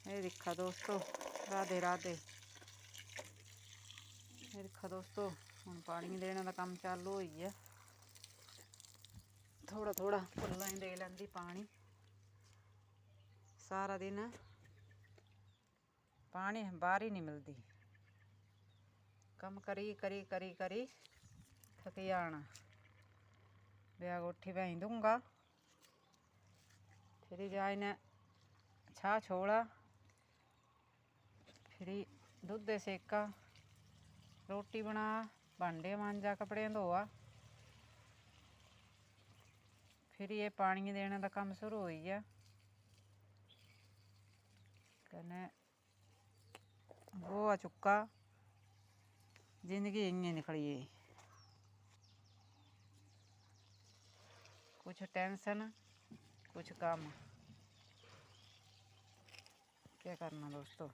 ये दिखा दोस्तों, राधे राधे। ये दिखा दोस्तों, हुण पानी देने का काम चालू हो गया। थोड़ा थोड़ा फुल्लां ही दे लैंदी पानी। सारा दिन पानी बाहर ही नहीं मिलती। कम करी करी करी करी थक जाना। ब्याग उठी वहीं दूंगा, फिर जाए ने छा छोड़ा, फिर दूध सेका, रोटी बना, भांडे मांजा, कपड़े धोआ, फिर ये पानी देने का काम शुरू हो गया। कने वो आ चुका, जिंदगी इं निकली है। कुछ टेंशन, कुछ काम, क्या करना दोस्तों।